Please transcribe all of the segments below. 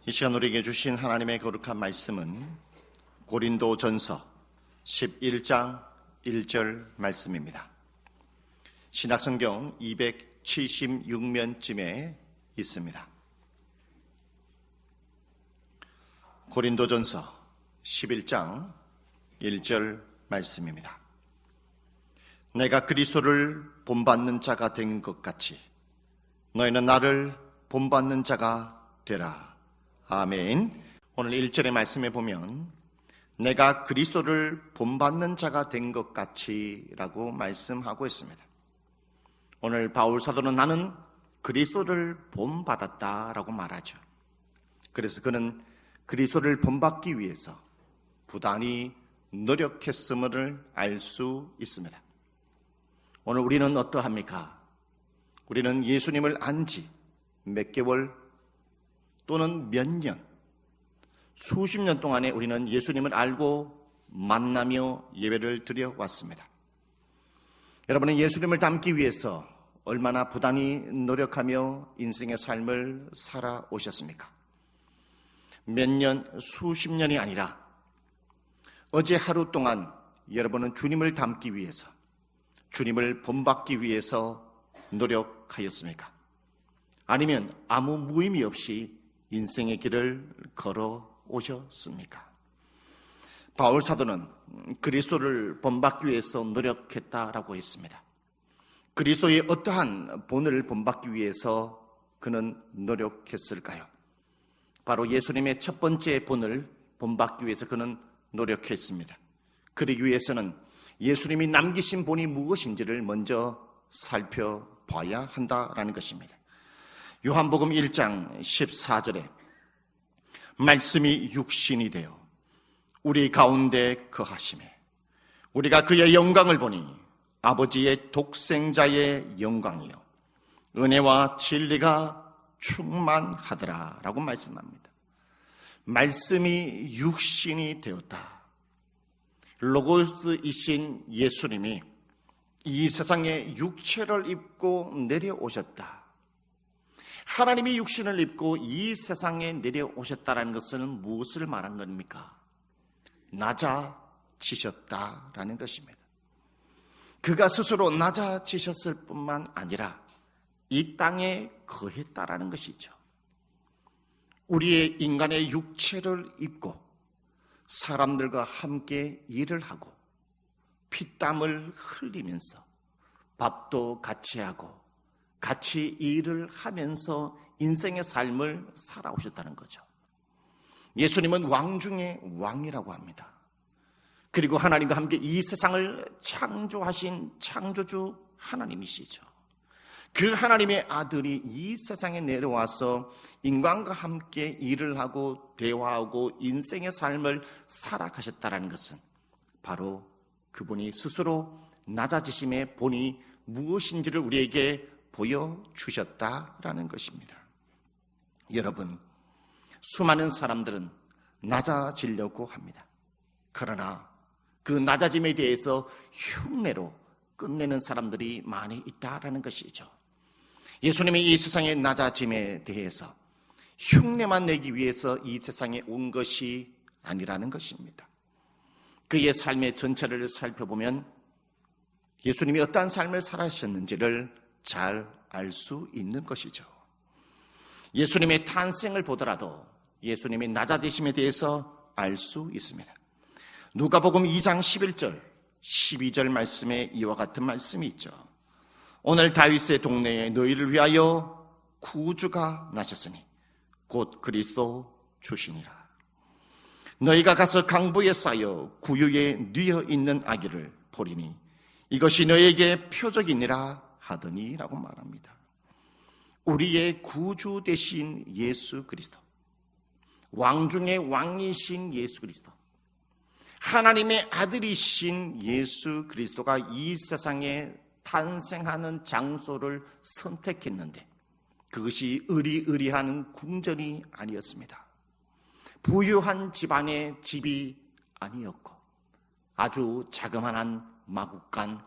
이 시간 우리에게 주신 하나님의 거룩한 말씀은 고린도전서 11장 1절 말씀입니다. 신약성경 276면쯤에 있습니다. 고린도전서 11장 1절 말씀입니다. 내가 그리스도를 본받는 자가 된 것 같이 너희는 나를 본받는 자가 되라. 아멘. 오늘 1절의 말씀에 보면 내가 그리스도를 본받는 자가 된 것 같이 라고 말씀하고 있습니다. 오늘 바울 사도는 나는 그리스도를 본받았다 라고 말하죠. 그래서 그는 그리스도를 본받기 위해서 부단히 노력했음을 알 수 있습니다. 오늘 우리는 어떠합니까? 우리는 예수님을 안 지 몇 개월 또는 몇 년, 수십 년 동안에 우리는 예수님을 알고 만나며 예배를 드려왔습니다. 여러분은 예수님을 닮기 위해서 얼마나 부단히 노력하며 인생의 삶을 살아오셨습니까? 몇 년, 수십 년이 아니라 어제 하루 동안 여러분은 주님을 닮기 위해서, 주님을 본받기 위해서 노력하였습니까? 아니면 아무 무의미 없이 인생의 길을 걸어오셨습니까? 바울 사도는 그리스도를 본받기 위해서 노력했다라고 했습니다. 그리스도의 어떠한 본을 본받기 위해서 그는 노력했을까요? 바로 예수님의 첫 번째 본을 본받기 위해서 그는 노력했습니다. 그러기 위해서는 예수님이 남기신 본이 무엇인지를 먼저 살펴봐야 한다라는 것입니다. 요한복음 1장 14절에 말씀이 육신이 되어 우리 가운데 거하심에 우리가 그의 영광을 보니 아버지의 독생자의 영광이요 은혜와 진리가 충만하더라 라고 말씀합니다. 말씀이 육신이 되었다. 로고스이신 예수님이 이 세상에 육체를 입고 내려오셨다. 하나님이 육신을 입고 이 세상에 내려오셨다는 것은 무엇을 말한 겁니까? 낮아지셨다라는 것입니다. 그가 스스로 낮아지셨을 뿐만 아니라 이 땅에 거했다라는 것이죠. 우리의 인간의 육체를 입고 사람들과 함께 일을 하고 피땀을 흘리면서 밥도 같이 하고 같이 일을 하면서 인생의 삶을 살아오셨다는 거죠. 예수님은 왕 중에 왕이라고 합니다. 그리고 하나님과 함께 이 세상을 창조하신 창조주 하나님이시죠. 그 하나님의 아들이 이 세상에 내려와서 인간과 함께 일을 하고 대화하고 인생의 삶을 살아가셨다는 것은 바로 그분이 스스로 낮아지심의 본이 무엇인지를 우리에게 보여주셨다라는 것입니다. 여러분, 수많은 사람들은 낮아지려고 합니다. 그러나 그 낮아짐에 대해서 흉내로 끝내는 사람들이 많이 있다라는 것이죠. 예수님이 이 세상의 낮아짐에 대해서 흉내만 내기 위해서 이 세상에 온 것이 아니라는 것입니다. 그의 삶의 전체를 살펴보면 예수님이 어떠한 삶을 살아셨는지를 잘 알 수 있는 것이죠. 예수님의 탄생을 보더라도 예수님의 낮아지심에 대해서 알 수 있습니다. 누가복음 2장 11절, 12절 말씀에 이와 같은 말씀이 있죠. 오늘 다윗의 동네에 너희를 위하여 구주가 나셨으니 곧 그리스도 주시니라. 너희가 가서 강보에 쌓여 구유에 뉘어 있는 아기를 보리니 이것이 너희에게 표적이니라 하더니 라고 말합니다. 우리의 구주 되신 예수 그리스도, 왕 중의 왕이신 예수 그리스도, 하나님의 아들이신 예수 그리스도가 이 세상에 탄생하는 장소를 선택했는데 그것이 의리의리한 궁전이 아니었습니다. 부유한 집안의 집이 아니었고 아주 자그마한 마구간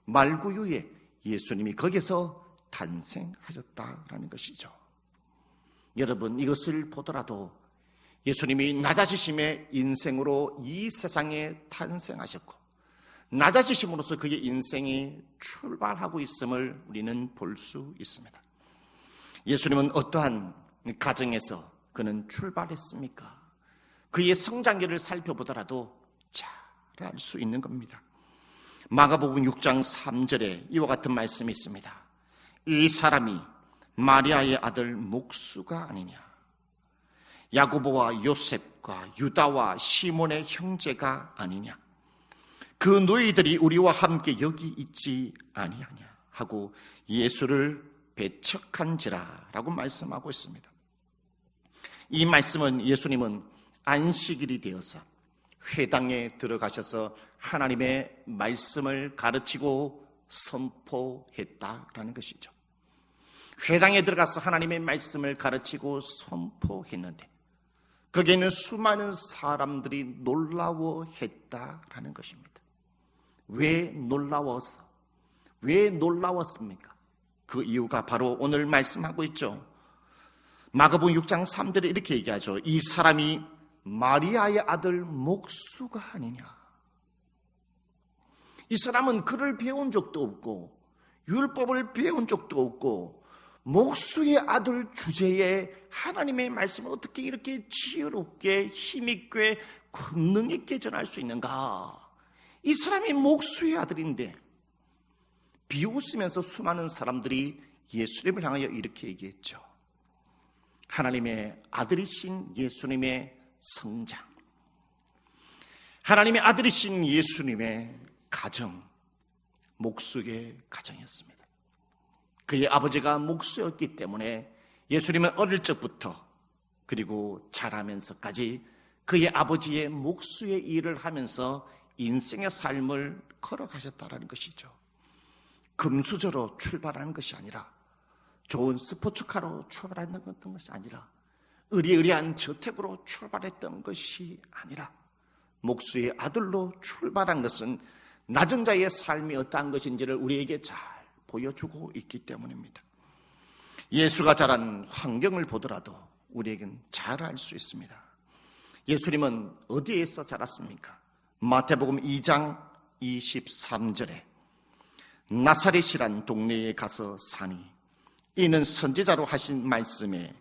말구유에 예수님이 거기서 탄생하셨다라는 것이죠. 여러분, 이것을 보더라도 예수님이 낮아지심의 인생으로 이 세상에 탄생하셨고 낮아지심으로써 그의 인생이 출발하고 있음을 우리는 볼 수 있습니다. 예수님은 어떠한 가정에서 그는 출발했습니까? 그의 성장기를 살펴보더라도 잘 알 수 있는 겁니다. 마가복음 6장 3절에 이와 같은 말씀이 있습니다. 이 사람이 마리아의 아들 목수가 아니냐? 야고보와 요셉과 유다와 시몬의 형제가 아니냐? 그 너희들이 우리와 함께 여기 있지 아니하냐? 하고 예수를 배척한지라 라고 말씀하고 있습니다. 이 말씀은 예수님은 안식일이 되어서 회당에 들어가셔서 하나님의 말씀을 가르치고 선포했다라는 것이죠. 회당에 들어가서 하나님의 말씀을 가르치고 선포했는데 거기에는 수많은 사람들이 놀라워했다라는 것입니다. 왜 놀라웠습니까? 그 이유가 바로 오늘 말씀하고 있죠. 마가복음 6장 3절에 이렇게 얘기하죠. 이 사람이 마리아의 아들 목수가 아니냐? 이 사람은 글을 배운 적도 없고 율법을 배운 적도 없고 목수의 아들 주제에 하나님의 말씀을 어떻게 이렇게 지혜롭게 힘있게 권능 있게 전할 수 있는가? 이 사람이 목수의 아들인데 비웃으면서 수많은 사람들이 예수님을 향하여 이렇게 얘기했죠. 하나님의 아들이신 예수님의 성장, 하나님의 아들이신 예수님의 가정, 목수의 가정이었습니다. 그의 아버지가 목수였기 때문에 예수님은 어릴 적부터 그리고 자라면서까지 그의 아버지의 목수의 일을 하면서 인생의 삶을 걸어가셨다는 것이죠. 금수저로 출발하는 것이 아니라 좋은 스포츠카로 출발했던 것이 아니라 의리의리한 저택으로 출발했던 것이 아니라 목수의 아들로 출발한 것은 낮은 자의 삶이 어떠한 것인지를 우리에게 잘 보여주고 있기 때문입니다. 예수가 자란 환경을 보더라도 우리에겐 잘 알 수 있습니다. 예수님은 어디에서 자랐습니까? 마태복음 2장 23절에 나사렛이란 동네에 가서 사니 이는 선지자로 하신 말씀에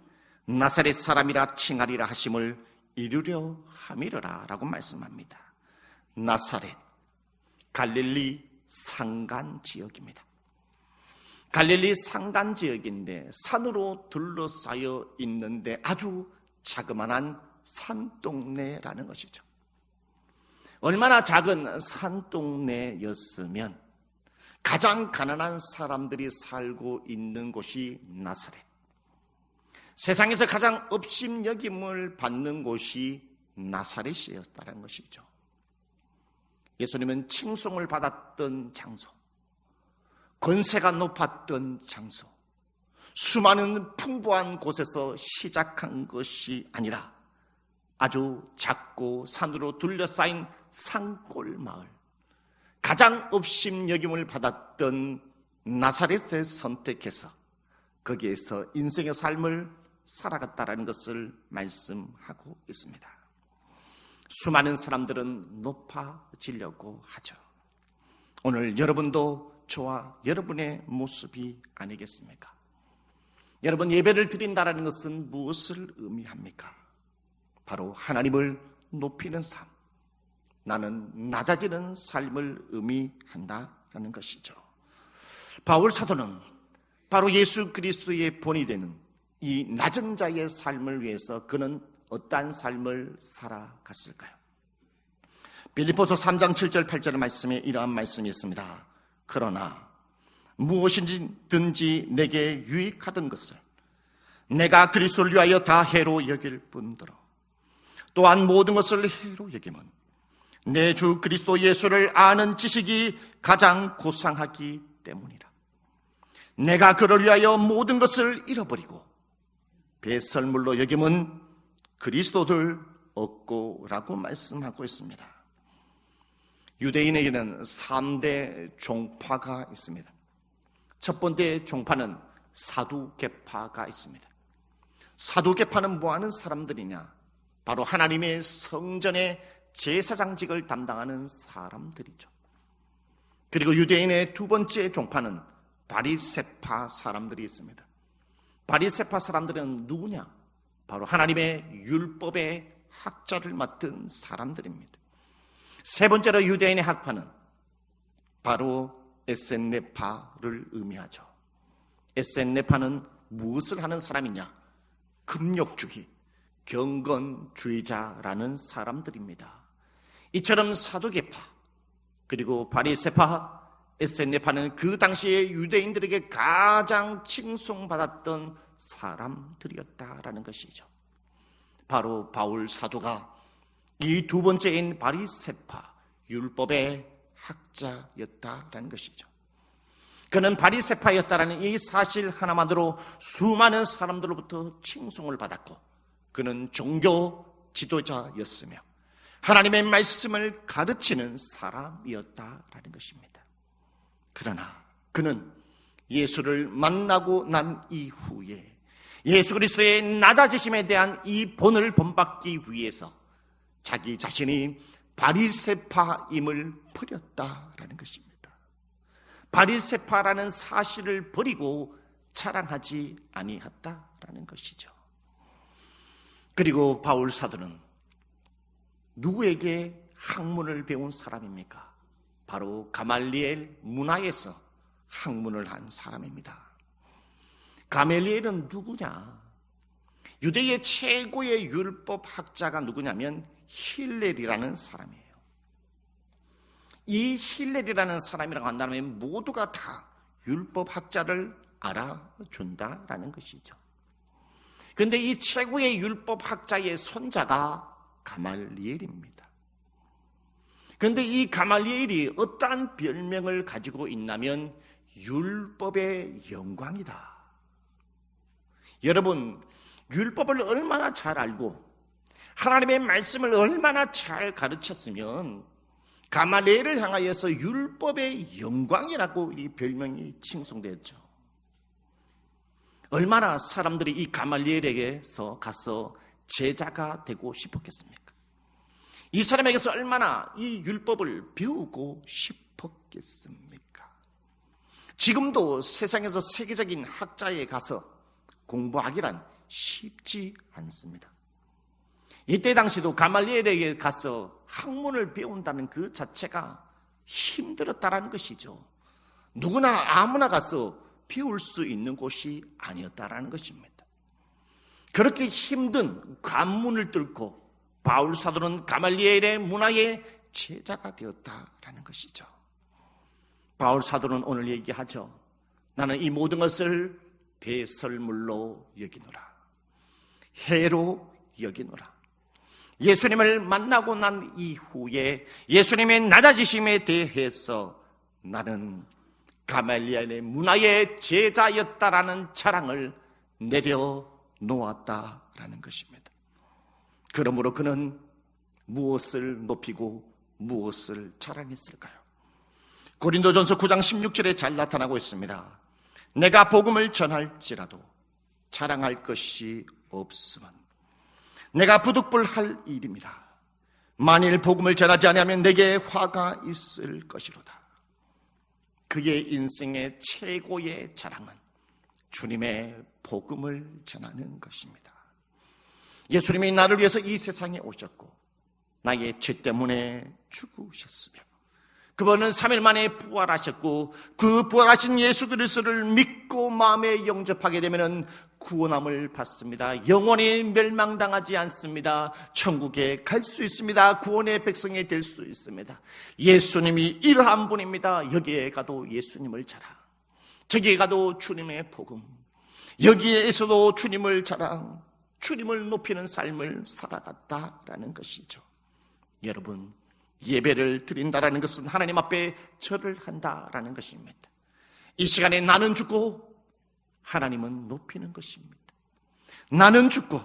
나사렛 사람이라 칭하리라 하심을 이루려 함이러라 라고 말씀합니다. 나사렛, 갈릴리 산간 지역입니다. 갈릴리 산간 지역인데 산으로 둘러싸여 있는데 아주 자그마한 산동네라는 것이죠. 얼마나 작은 산동네였으면 가장 가난한 사람들이 살고 있는 곳이 나사렛, 세상에서 가장 업심여김을 받는 곳이 나사렛이었다는 것이죠. 예수님은 칭송을 받았던 장소, 권세가 높았던 장소, 수많은 풍부한 곳에서 시작한 것이 아니라 아주 작고 산으로 둘러싸인 산골 마을, 가장 업심여김을 받았던 나사렛에 선택해서 거기에서 인생의 삶을 살아갔다라는 것을 말씀하고 있습니다. 수많은 사람들은 높아지려고 하죠. 오늘 여러분도 저와 여러분의 모습이 아니겠습니까? 여러분, 예배를 드린다는 것은 무엇을 의미합니까? 바로 하나님을 높이는 삶, 나는 낮아지는 삶을 의미한다라는 것이죠. 바울 사도는 바로 예수 그리스도의 본이 되는 이 낮은 자의 삶을 위해서 그는 어떠한 삶을 살아갔을까요? 빌립보서 3장 7절 8절의 말씀에 이러한 말씀이 있습니다. 그러나 무엇이든지 내게 유익하던 것을 내가 그리스도를 위하여 다 해로 여길 뿐더러 또한 모든 것을 해로 여김은 내 주 그리스도 예수를 아는 지식이 가장 고상하기 때문이라. 내가 그를 위하여 모든 것을 잃어버리고 배설물로 여김은 그리스도를 얻고라고 말씀하고 있습니다. 유대인에게는 3대 종파가 있습니다. 첫 번째 종파는 사두개파가 있습니다. 사두개파는 뭐하는 사람들이냐? 바로 하나님의 성전의 제사장직을 담당하는 사람들이죠. 그리고 유대인의 두 번째 종파는 바리새파 사람들이 있습니다. 바리새파 사람들은 누구냐? 바로 하나님의 율법의 학자를 맡은 사람들입니다. 세 번째로 유대인의 학파는 바로 에센네파를 의미하죠. 에센네파는 무엇을 하는 사람이냐? 금욕주의, 경건주의자라는 사람들입니다. 이처럼 사두개파, 그리고 바리새파, 에센네파는 그 당시에 유대인들에게 가장 칭송받았던 사람들이었다라는 것이죠. 바로 바울 사도가 이 두 번째인 바리새파, 율법의 학자였다라는 것이죠. 그는 바리새파였다라는 이 사실 하나만으로 수많은 사람들로부터 칭송을 받았고, 그는 종교 지도자였으며 하나님의 말씀을 가르치는 사람이었다라는 것입니다. 그러나 그는 예수를 만나고 난 이후에 예수 그리스도의 낮아지심에 대한 이 본을 본받기 위해서 자기 자신이 바리새파임을 버렸다라는 것입니다. 바리새파라는 사실을 버리고 자랑하지 아니했다라는 것이죠. 그리고 바울 사도는 누구에게 학문을 배운 사람입니까? 바로 가말리엘 문화에서 학문을 한 사람입니다. 가말리엘은 누구냐? 유대의 최고의 율법 학자가 누구냐면 힐렐이라는 사람이에요. 이 힐렐이라는 사람이라고 한다면 모두가 다 율법 학자를 알아준다라는 것이죠. 그런데 이 최고의 율법 학자의 손자가 가말리엘입니다. 그런데 이 가말리엘이 어떠한 별명을 가지고 있냐면 율법의 영광이다. 여러분, 율법을 얼마나 잘 알고 하나님의 말씀을 얼마나 잘 가르쳤으면 가말리엘을 향하여서 율법의 영광이라고 이 별명이 칭송되었죠. 얼마나 사람들이 이 가말리엘에게서 가서 제자가 되고 싶었겠습니까? 이 사람에게서 얼마나 이 율법을 배우고 싶었겠습니까? 지금도 세상에서 세계적인 학자에 가서 공부하기란 쉽지 않습니다. 이때 당시도 가말리엘에게 가서 학문을 배운다는 그 자체가 힘들었다라는 것이죠. 누구나 아무나 가서 배울 수 있는 곳이 아니었다라는 것입니다. 그렇게 힘든 관문을 뚫고 바울 사도는 가말리엘의 문화의 제자가 되었다라는 것이죠. 바울 사도는 오늘 얘기하죠. 나는 이 모든 것을 배설물로 여기노라, 해로 여기노라. 예수님을 만나고 난 이후에 예수님의 낮아지심에 대해서 나는 가말리엘의 문화의 제자였다라는 자랑을 내려놓았다라는 것입니다. 그러므로 그는 무엇을 높이고 무엇을 자랑했을까요? 고린도전서 9장 16절에 잘 나타나고 있습니다. 내가 복음을 전할지라도 자랑할 것이 없으면 내가 부득불할 일입니다. 만일 복음을 전하지 않으면 내게 화가 있을 것이로다. 그의 인생의 최고의 자랑은 주님의 복음을 전하는 것입니다. 예수님이 나를 위해서 이 세상에 오셨고 나의 죄 때문에 죽으셨으며 그분은 3일 만에 부활하셨고 그 부활하신 예수 그리스도를 믿고 마음에 영접하게 되면 구원함을 받습니다. 영원히 멸망당하지 않습니다. 천국에 갈 수 있습니다. 구원의 백성이 될 수 있습니다. 예수님이 이러한 분입니다. 여기에 가도 예수님을 자랑, 저기에 가도 주님의 복음, 여기에서도 주님을 자랑, 주님을 높이는 삶을 살아갔다라는 것이죠. 여러분, 예배를 드린다라는 것은 하나님 앞에 절을 한다라는 것입니다. 이 시간에 나는 죽고 하나님은 높이는 것입니다. 나는 죽고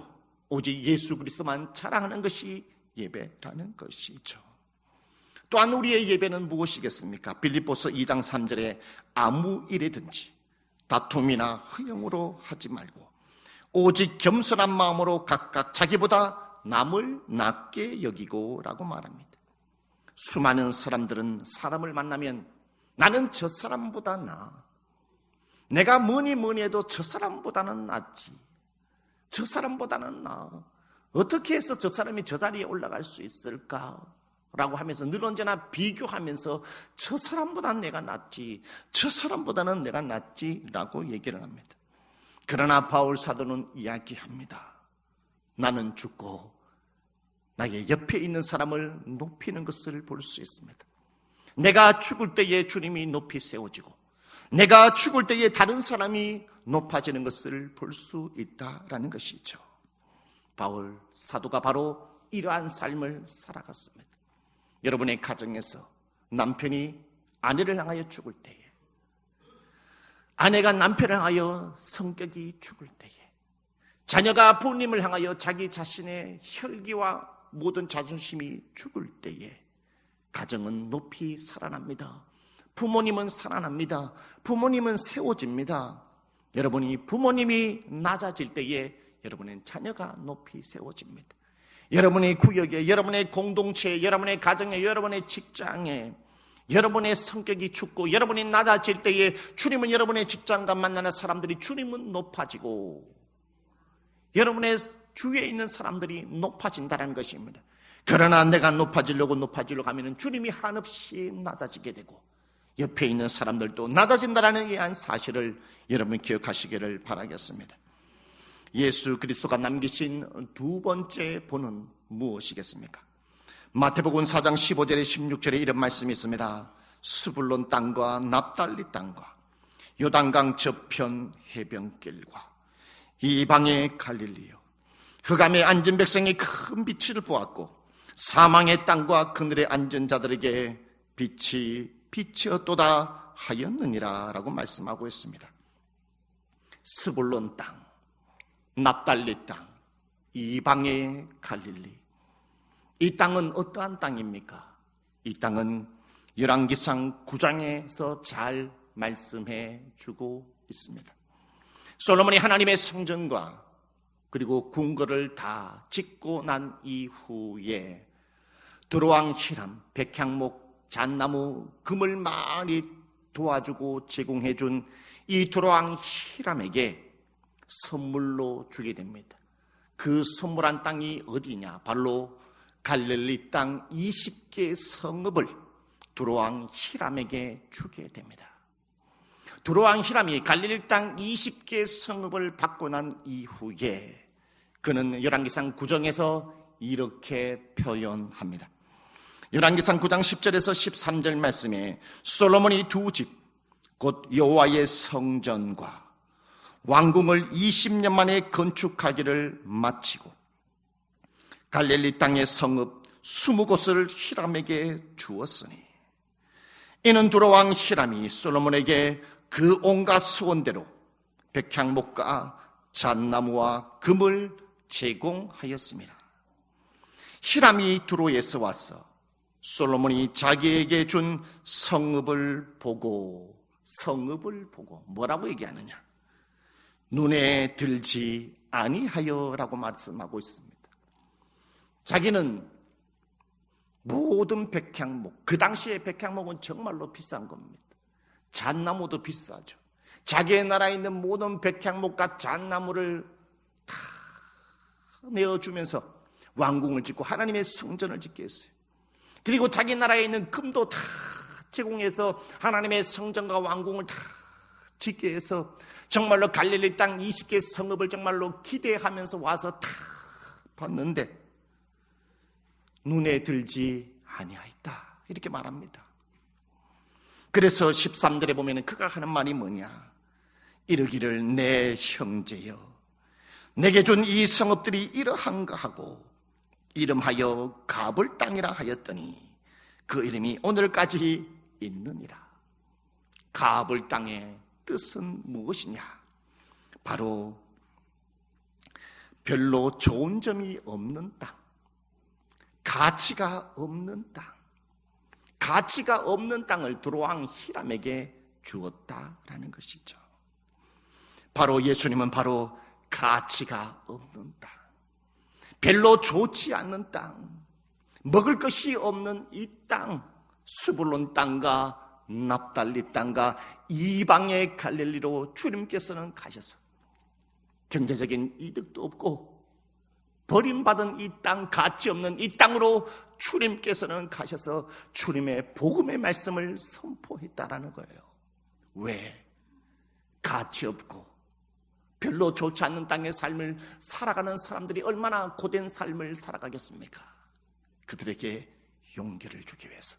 오직 예수 그리스도만 자랑하는 것이 예배라는 것이죠. 또한 우리의 예배는 무엇이겠습니까? 빌립보서 2장 3절에 아무 일이든지 다툼이나 허영으로 하지 말고 오직 겸손한 마음으로 각각 자기보다 남을 낮게 여기고 라고 말합니다. 수많은 사람들은 사람을 만나면 나는 저 사람보다 나아. 내가 뭐니 해도 저 사람보다는 낫지. 저 사람보다는 나아. 어떻게 해서 저 사람이 저 자리에 올라갈 수 있을까? 라고 하면서 늘 언제나 비교하면서 저 사람보다는 내가 낫지, 저 사람보다는 내가 낫지 라고 얘기를 합니다. 그러나 바울 사도는 이야기합니다. 나는 죽고 나의 옆에 있는 사람을 높이는 것을 볼 수 있습니다. 내가 죽을 때에 주님이 높이 세워지고 내가 죽을 때에 다른 사람이 높아지는 것을 볼 수 있다라는 것이죠. 바울 사도가 바로 이러한 삶을 살아갔습니다. 여러분의 가정에서 남편이 아내를 향하여 죽을 때에, 아내가 남편을 향하여 성격이 죽을 때에, 자녀가 부모님을 향하여 자기 자신의 혈기와 모든 자존심이 죽을 때에 가정은 높이 살아납니다. 부모님은 살아납니다. 부모님은 세워집니다. 여러분이 부모님이 낮아질 때에 여러분의 자녀가 높이 세워집니다. 여러분의 구역에, 여러분의 공동체에, 여러분의 가정에, 여러분의 직장에 여러분의 성격이 죽고 여러분이 낮아질 때에 주님은 여러분의 직장과 만나는 사람들이 주님은 높아지고 여러분의 주위에 있는 사람들이 높아진다는 것입니다. 그러나 내가 높아지려고 하면 주님이 한없이 낮아지게 되고 옆에 있는 사람들도 낮아진다는 이 사실을 여러분 기억하시기를 바라겠습니다. 예수 그리스도가 남기신 두 번째 본은 무엇이겠습니까? 마태복음 4장 15절에 16절에 이런 말씀이 있습니다. 스불론 땅과 납달리 땅과 요단강 저편 해변길과 이방의 갈릴리요 흑암에 앉은 백성이 큰 빛을 보았고 사망의 땅과 그늘에 앉은 자들에게 빛이 비치었도다 하였느니라 라고 말씀하고 있습니다. 스불론 땅, 납달리 땅, 이방의 갈릴리. 이 땅은 어떠한 땅입니까? 이 땅은 열왕기상 9장에서 잘 말씀해 주고 있습니다. 솔로몬이 하나님의 성전과 그리고 궁궐을 다 짓고 난 이후에 두로왕 히람, 백향목, 잣나무, 금을 많이 도와주고 제공해준 이 두로왕 히람에게 선물로 주게 됩니다. 그 선물한 땅이 어디냐? 바로 갈릴리 땅 20개 성읍을 두로왕 히람에게 주게 됩니다. 두로왕 히람이 갈릴리 땅 20개 성읍을 받고 난 이후에 그는 열왕기상 9장에서 이렇게 표현합니다. 열왕기상 9장 10절에서 13절 말씀에 솔로몬이 두 집, 곧 여호와의 성전과 왕궁을 20년 만에 건축하기를 마치고 갈릴리 땅의 성읍 20곳을 히람에게 주었으니 이는 두로왕 히람이 솔로몬에게 그 온갖 소원대로 백향목과 잣나무와 금을 제공하였습니다. 히람이 두로에서 와서 솔로몬이 자기에게 준 성읍을 보고 뭐라고 얘기하느냐? 눈에 들지 아니하여라고 말씀하고 있습니다. 자기는 모든 백향목, 그 당시에 백향목은 정말로 비싼 겁니다. 잣나무도 비싸죠. 자기의 나라에 있는 모든 백향목과 잣나무를 다 내어주면서 왕궁을 짓고 하나님의 성전을 짓게 했어요. 그리고 자기 나라에 있는 금도 다 제공해서 하나님의 성전과 왕궁을 다 짓게 해서 정말로 갈릴리 땅 20개 성읍을 정말로 기대하면서 와서 다 봤는데 눈에 들지 아니하였다 이렇게 말합니다. 그래서 13절에 보면 그가 하는 말이 뭐냐? 이르기를 내 형제여 내게 준 이 성읍들이 이러한가 하고 이름하여 가불 땅이라 하였더니 그 이름이 오늘까지 있느니라. 가불 땅의 뜻은 무엇이냐? 바로 별로 좋은 점이 없는 땅, 가치가 없는 땅, 가치가 없는 땅을 두로왕 히람에게 주었다라는 것이죠. 바로 예수님은 바로 가치가 없는 땅, 별로 좋지 않는 땅, 먹을 것이 없는 이 땅, 스불론 땅과 납달리 땅과 이방의 갈릴리로 주님께서는 가셔서 경제적인 이득도 없고 버림받은 이 땅, 가치 없는 이 땅으로 주님께서는 가셔서 주님의 복음의 말씀을 선포했다라는 거예요. 왜? 가치 없고 별로 좋지 않는 땅의 삶을 살아가는 사람들이 얼마나 고된 삶을 살아가겠습니까? 그들에게 용기를 주기 위해서,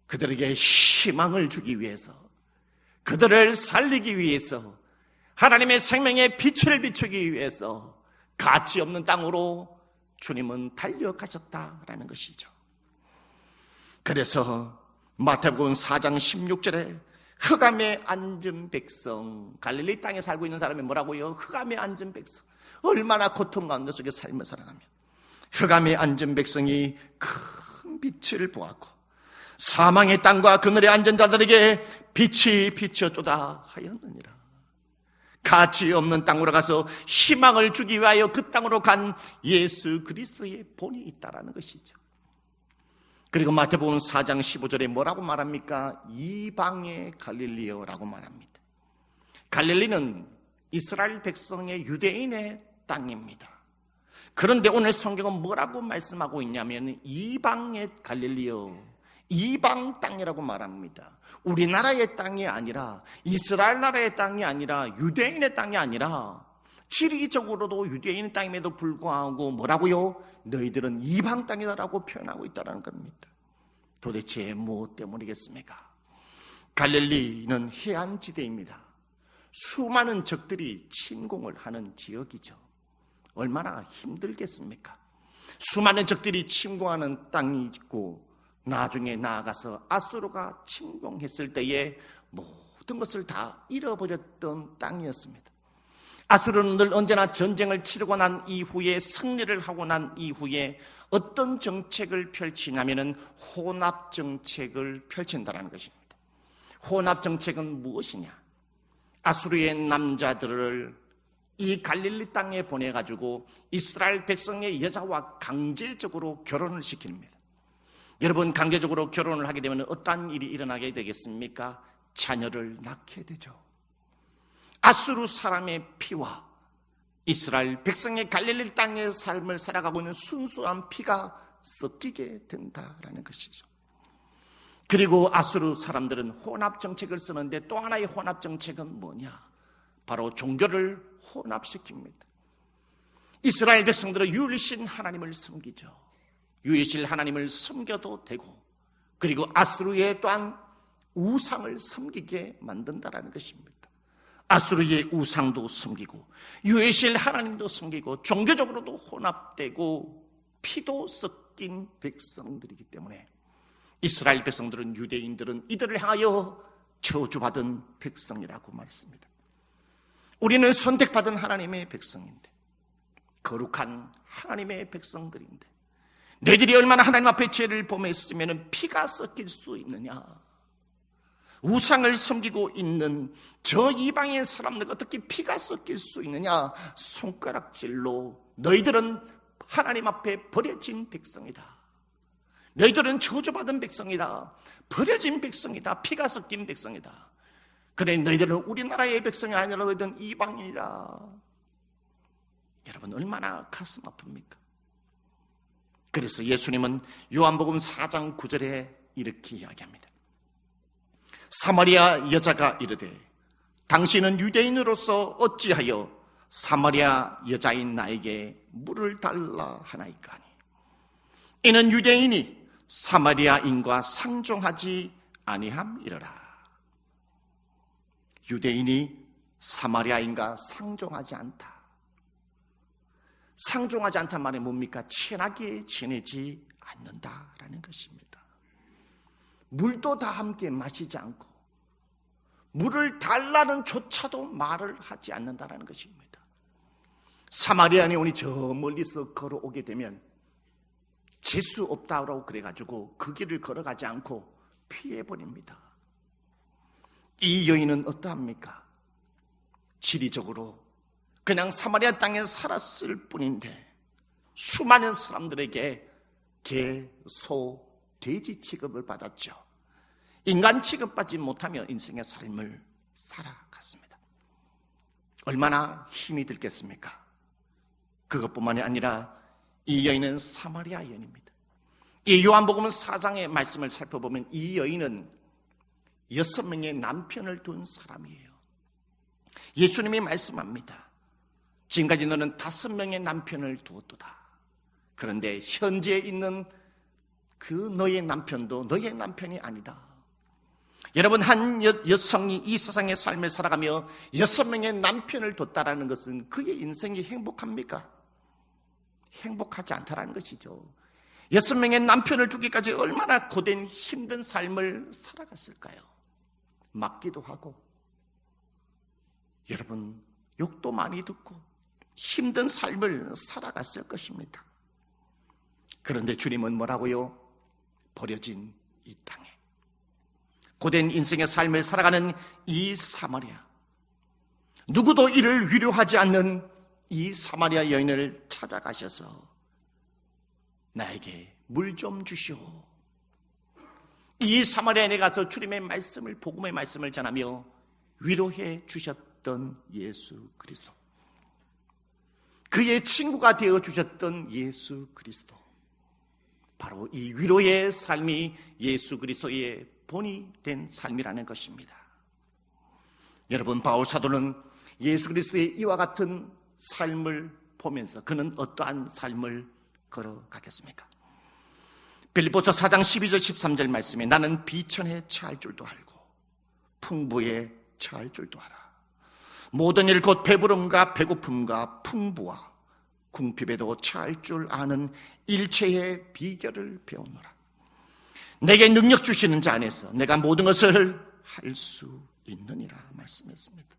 그들에게 희망을 주기 위해서, 그들을 살리기 위해서, 하나님의 생명의 빛을 비추기 위해서 가치 없는 땅으로 주님은 달려가셨다라는 것이죠. 그래서 마태복음 4장 16절에 흑암에 앉은 백성, 갈릴리 땅에 살고 있는 사람이 뭐라고요? 흑암에 앉은 백성. 얼마나 고통 가운데 속에 삶을 살아가며 흑암에 앉은 백성이 큰 빛을 보았고 사망의 땅과 그늘에 앉은 자들에게 빛이 비춰조다 하였느니라. 가치 없는 땅으로 가서 희망을 주기 위하여 그 땅으로 간 예수 그리스도의 본이 있다라는 것이죠. 그리고 마태복음 4장 15절에 뭐라고 말합니까? 이방의 갈릴리요라고 말합니다. 갈릴리는 이스라엘 백성의 유대인의 땅입니다. 그런데 오늘 성경은 뭐라고 말씀하고 있냐면 이방의 갈릴리요, 이방 땅이라고 말합니다. 우리나라의 땅이 아니라, 이스라엘 나라의 땅이 아니라, 유대인의 땅이 아니라 지리적으로도 유대인의 땅임에도 불구하고 뭐라고요? 너희들은 이방 땅이다라고 표현하고 있다는 겁니다. 도대체 무엇 때문이겠습니까? 갈릴리는 해안지대입니다. 수많은 적들이 침공을 하는 지역이죠. 얼마나 힘들겠습니까? 수많은 적들이 침공하는 땅이 있고 나중에 나아가서 아수르가 침공했을 때에 모든 것을 다 잃어버렸던 땅이었습니다. 아수르는 늘 언제나 전쟁을 치르고 난 이후에, 승리를 하고 난 이후에 어떤 정책을 펼치냐면은 혼합 정책을 펼친다는 것입니다. 혼합 정책은 무엇이냐? 아수르의 남자들을 이 갈릴리 땅에 보내가지고 이스라엘 백성의 여자와 강제적으로 결혼을 시킵니다. 여러분, 강제적으로 결혼을 하게 되면 어떠한 일이 일어나게 되겠습니까? 자녀를 낳게 되죠. 아수르 사람의 피와 이스라엘 백성의 갈릴리 땅의 삶을 살아가고 있는 순수한 피가 섞이게 된다라는 것이죠. 그리고 아수르 사람들은 혼합 정책을 쓰는데 또 하나의 혼합 정책은 뭐냐? 바로 종교를 혼합시킵니다. 이스라엘 백성들은 유일신 하나님을 섬기죠. 유일신 하나님을 섬겨도 되고, 그리고 아수르의 또한 우상을 섬기게 만든다라는 것입니다. 아수르의 우상도 섬기고 유일신 하나님도 섬기고 종교적으로도 혼합되고 피도 섞인 백성들이기 때문에 이스라엘 백성들은, 유대인들은 이들을 향하여 저주받은 백성이라고 말했습니다. 우리는 선택받은 하나님의 백성인데, 거룩한 하나님의 백성들인데 너희들이 얼마나 하나님 앞에 죄를 범했으면 피가 섞일 수 있느냐? 우상을 섬기고 있는 저 이방의 사람들 어떻게 피가 섞일 수 있느냐? 손가락질로 너희들은 하나님 앞에 버려진 백성이다. 너희들은 저주받은 백성이다. 버려진 백성이다. 피가 섞인 백성이다. 그래, 너희들은 우리나라의 백성이 아니라 너희들은 이방인이다. 여러분, 얼마나 가슴 아픕니까? 그래서 예수님은 요한복음 4장 9절에 이렇게 이야기합니다. 사마리아 여자가 이르되 당신은 유대인으로서 어찌하여 사마리아 여자인 나에게 물을 달라 하나이까 하니 이는 유대인이 사마리아인과 상종하지 아니함이러라. 유대인이 사마리아인과 상종하지 않다. 상종하지 않단 말이 뭡니까? 친하게 지내지 않는다라는 것입니다. 물도 다 함께 마시지 않고 물을 달라는 조차도 말을 하지 않는다라는 것입니다. 사마리아인이 저 멀리서 걸어오게 되면 재수 없다고 그래가지고 그 길을 걸어가지 않고 피해버립니다. 이 여인은 어떠합니까? 지리적으로 그냥 사마리아 땅에 살았을 뿐인데 수많은 사람들에게 개, 소, 돼지 취급을 받았죠. 인간 취급받지 못하며 인생의 삶을 살아갔습니다. 얼마나 힘이 들겠습니까? 그것뿐만이 아니라 이 여인은 사마리아 여인입니다. 이 요한복음 4장의 말씀을 살펴보면 이 여인은 6명의 남편을 둔 사람이에요. 예수님이 말씀합니다. 지금까지 너는 5명의 남편을 두었도다. 그런데 현재 있는 그 너의 남편도 너의 남편이 아니다. 여러분, 한 여성이 이 세상의 삶을 살아가며 6명의 남편을 뒀다라는 것은 그의 인생이 행복합니까? 행복하지 않다라는 것이죠. 6명의 남편을 두기까지 얼마나 고된 힘든 삶을 살아갔을까요? 맞기도 하고, 여러분, 욕도 많이 듣고 힘든 삶을 살아갔을 것입니다. 그런데 주님은 뭐라고요? 버려진 이 땅에 고된 인생의 삶을 살아가는 이 사마리아, 누구도 이를 위로하지 않는 이 사마리아 여인을 찾아가셔서 나에게 물 좀 주시오. 이 사마리아에 가서 주님의 말씀을, 복음의 말씀을 전하며 위로해 주셨던 예수 그리스도, 그의 친구가 되어 주셨던 예수 그리스도, 바로 이 위로의 삶이 예수 그리스도의 본이 된 삶이라는 것입니다. 여러분, 바울 사도는 예수 그리스도의 이와 같은 삶을 보면서 그는 어떠한 삶을 걸어가겠습니까? 빌립보서 4장 12절 13절 말씀에 나는 비천에 처할 줄도 알고 풍부에 처할 줄도 알아. 모든 일 곧 배부름과 배고픔과 풍부와 궁핍에도 처할 줄 아는 일체의 비결을 배우노라. 내게 능력 주시는 자 안에서 내가 모든 것을 할 수 있느니라 말씀했습니다.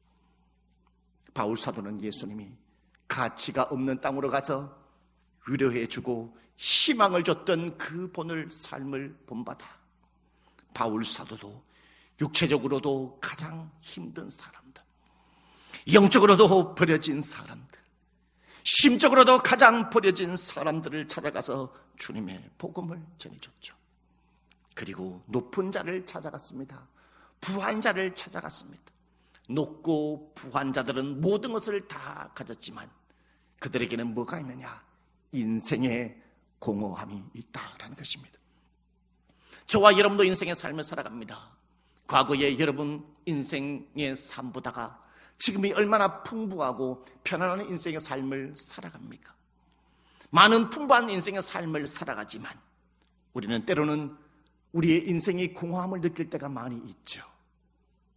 바울 사도는 예수님이 가치가 없는 땅으로 가서 위로해주고 희망을 줬던 그 본을 삶을 본받아 바울 사도도 육체적으로도 가장 힘든 사람들, 영적으로도 버려진 사람들, 심적으로도 가장 버려진 사람들을 찾아가서 주님의 복음을 전해줬죠. 그리고 높은 자를 찾아갔습니다. 부한 자를 찾아갔습니다. 높고 부한 자들은 모든 것을 다 가졌지만 그들에게는 뭐가 있느냐? 인생의 공허함이 있다라는 것입니다. 저와 여러분도 인생의 삶을 살아갑니다. 과거에 여러분 인생의 삶보다가 지금이 얼마나 풍부하고 편안한 인생의 삶을 살아갑니까? 많은 풍부한 인생의 삶을 살아가지만 우리는 때로는 우리의 인생이 공허함을 느낄 때가 많이 있죠.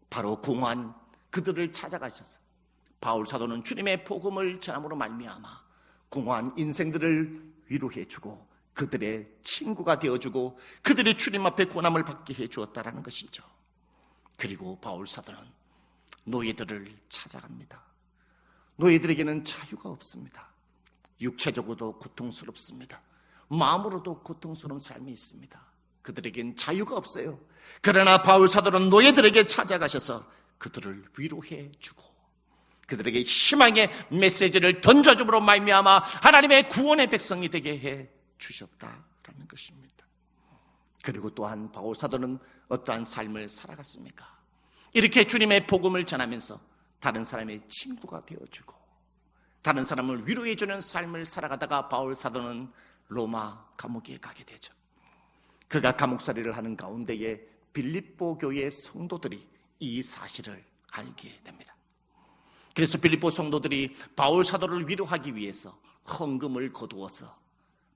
바로 공허한 그들을 찾아가셔서 바울 사도는 주님의 복음을 전함으로 말미암아 공허한 인생들을 위로해주고 그들의 친구가 되어주고 그들의 주님 앞에 구원함을 받게 해주었다라는 것이죠. 그리고 바울 사도는 노예들을 찾아갑니다. 노예들에게는 자유가 없습니다. 육체적으로도 고통스럽습니다. 마음으로도 고통스러운 삶이 있습니다. 그들에겐 자유가 없어요. 그러나 바울 사도는 노예들에게 찾아가셔서 그들을 위로해주고 그들에게 희망의 메시지를 던져줌으로 말미암아 하나님의 구원의 백성이 되게 해주셨다라는 것입니다. 그리고 또한 바울 사도는 어떠한 삶을 살아갔습니까? 이렇게 주님의 복음을 전하면서 다른 사람의 친구가 되어주고 다른 사람을 위로해주는 삶을 살아가다가 바울 사도는 로마 감옥에 가게 되죠. 그가 감옥살이를 하는 가운데에 빌립보 교회의 성도들이 이 사실을 알게 됩니다. 그래서 빌립보 성도들이 바울 사도를 위로하기 위해서 헌금을 거두어서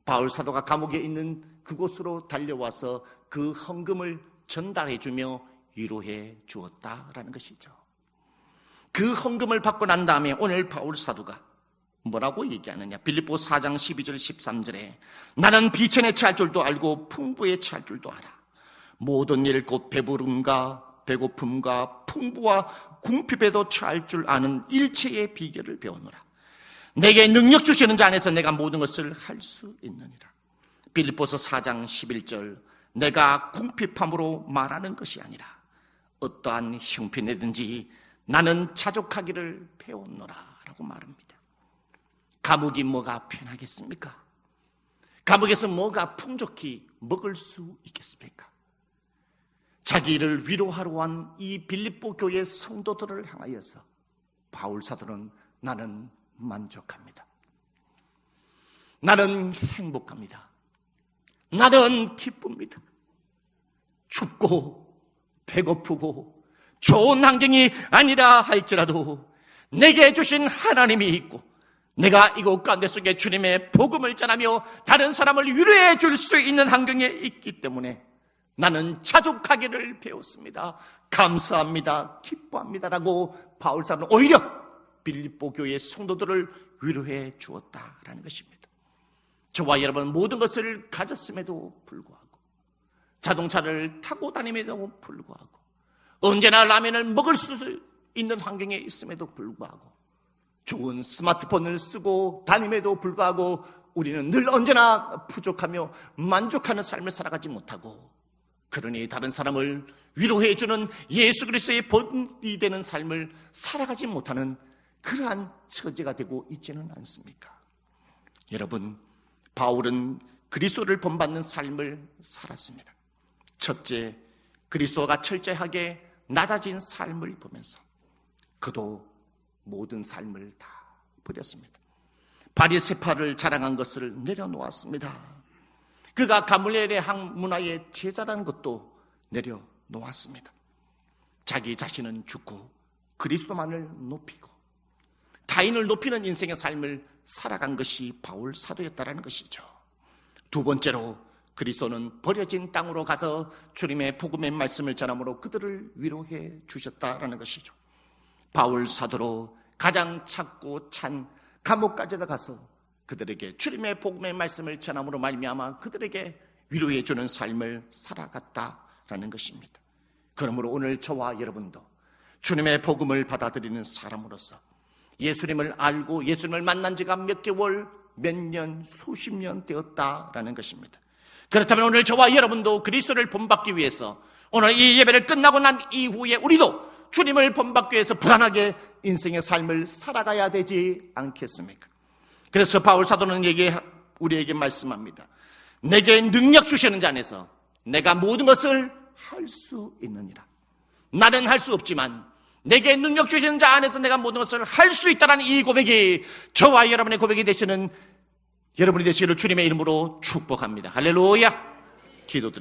바울 사도가 감옥에 있는 그곳으로 달려와서 그 헌금을 전달해주며 위로해 주었다라는 것이죠. 그 헌금을 받고 난 다음에 오늘 바울 사도가 뭐라고 얘기하느냐? 빌립보 4장 12절 13절에 나는 비천에 처할 줄도 알고 풍부에 처할 줄도 알아. 모든 일 곧 배부름과 배고픔과 풍부와 궁핍에도 처할 줄 아는 일체의 비결을 배우노라. 내게 능력 주시는 자 안에서 내가 모든 것을 할 수 있느니라. 빌립보서 4장 11절 내가 궁핍함으로 말하는 것이 아니라 어떠한 형편이든지 나는 자족하기를 배웠노라 라고 하고 말합니다. 감옥이 뭐가 편하겠습니까? 감옥에서 뭐가 풍족히 먹을 수 있겠습니까? 자기를 위로하러 온 이 빌립보 교회 성도들을 향하여서 바울 사도는 나는 만족합니다. 나는 행복합니다. 나는 기쁩니다. 춥고 배고프고 좋은 환경이 아니라 할지라도 내게 주신 하나님이 있고 내가 이곳 가운데 속에 주님의 복음을 전하며 다른 사람을 위로해 줄 수 있는 환경에 있기 때문에 나는 자족하기를 배웠습니다. 감사합니다. 기뻐합니다라고 바울 사도는 오히려 빌립보 교회 성도들을 위로해 주었다라는 것입니다. 저와 여러분 모든 것을 가졌음에도 불구하고 자동차를 타고 다님에도 불구하고 언제나 라면을 먹을 수 있는 환경에 있음에도 불구하고 좋은 스마트폰을 쓰고 다님에도 불구하고 우리는 늘 언제나 부족하며 만족하는 삶을 살아가지 못하고 그러니 다른 사람을 위로해 주는 예수 그리스도의 본이 되는 삶을 살아가지 못하는 그러한 처지가 되고 있지는 않습니까? 여러분, 바울은 그리스도를 본받는 삶을 살았습니다. 첫째, 그리스도가 철저하게 낮아진 삶을 보면서 그도 모든 삶을 다 버렸습니다. 바리새파를 자랑한 것을 내려놓았습니다. 그가 가물레의 항문화의 제자라는 것도 내려놓았습니다. 자기 자신은 죽고 그리스도만을 높이고 타인을 높이는 인생의 삶을 살아간 것이 바울 사도였다는 것이죠. 두 번째로 그리스도는 버려진 땅으로 가서 주님의 복음의 말씀을 전함으로 그들을 위로해 주셨다는 것이죠. 바울 사도로 가장 작고 찬 감옥까지도 가서 그들에게 주님의 복음의 말씀을 전함으로 말미암아 그들에게 위로해 주는 삶을 살아갔다라는 것입니다. 그러므로 오늘 저와 여러분도 주님의 복음을 받아들이는 사람으로서 예수님을 알고 예수님을 만난 지가 몇 개월, 몇 년, 수십 년 되었다라는 것입니다. 그렇다면 오늘 저와 여러분도 그리스도를 본받기 위해서 오늘 이 예배를 끝나고 난 이후에 우리도 주님을 본받기 위해서 불안하게 인생의 삶을 살아가야 되지 않겠습니까? 그래서 바울 사도는 우리에게 말씀합니다. 내게 능력 주시는 자 안에서 내가 모든 것을 할 수 있느니라. 나는 할 수 없지만 내게 능력 주시는 자 안에서 내가 모든 것을 할 수 있다는 이 고백이 저와 여러분의 고백이 되시는 여러분이 되시기를 주님의 이름으로 축복합니다. 할렐루야. 기도드립니다.